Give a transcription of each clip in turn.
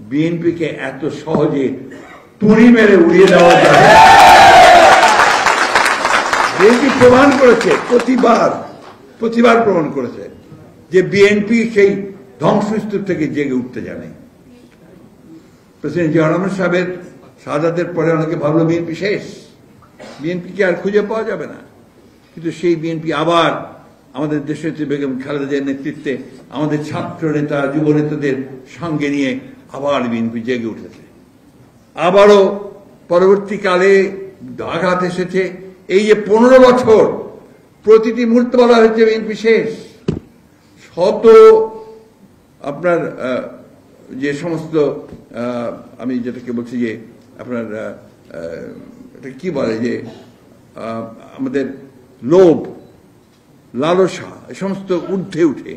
বিএনপিকে এত সহজে তুড়ি মেরে উড়িয়ে দেওয়া যায়। বিএনপি প্রমাণ করেছে, প্রতিবার প্রমাণ করেছে যে বিএনপি সেই ধ্বংসস্তূপ থেকে জেগে উঠতে জানে। প্রেসিডেন্ট জিয়া রহমান সাহেবের শাহাদাতের পরে অনেকে ভাবলো বিএনপি শেষ, বিএনপিকে আর খুঁজে পাওয়া যাবে না। কিন্তু সেই বিএনপি আবার আমাদের দেশনেত্রী বেগম খালেদা জিয়ার নেতৃত্বে আমাদের ছাত্র নেতা যুব নেতাদের সঙ্গে নিয়ে আবার বিএনপি জেগে উঠেছে। আবারও পরবর্তীকালে আঘাত এসেছে। এই যে 15 বছর প্রতিটি মুহূর্তে বলা হয়েছে বিএনপি শেষ। শত আপনার যে সমস্ত আমি যেটাকে বলছি যে আপনার এটা কি বলে যে আমাদের লোভ লালসা এ সমস্ত ঊর্ধ্বে উঠে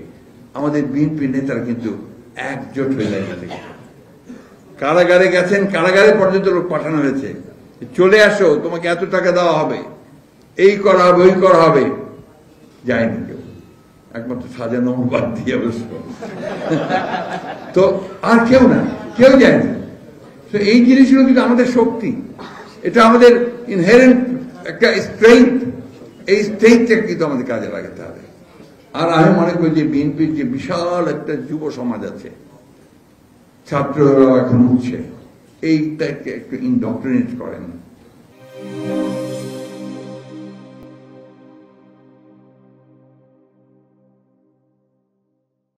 আমাদের বিএনপি নেতারা কিন্তু একজোট হয়ে গেছে। কারাগারে গেছেন, কারাগারে পর্যন্ত লোক পাঠানো হয়েছে, চলে আসো, তোমাকে এত টাকা দেওয়া হবে, এই করা হবে, ওই করা হবে। যায়নি কেউ, একমাত্র সাজানো বাদ দিয়ে বসে। তো আর কেউ না, কেউ যায়নি। তো এই জিনিসগুলো কিন্তু আমাদের শক্তি, এটা আমাদের ইনহেরেন্ট একটা স্ট্রেংথ। এই স্ট্রেংথটাকে কিন্তু আমাদের কাজে লাগাতে হবে। আর আমি মনে করি যে বিএনপির যে বিশাল একটা যুব সমাজ আছে, ছাত্ররাও এখন উঠছে, এইটাকে একটু ইনডক্ট্রিনেট করেন।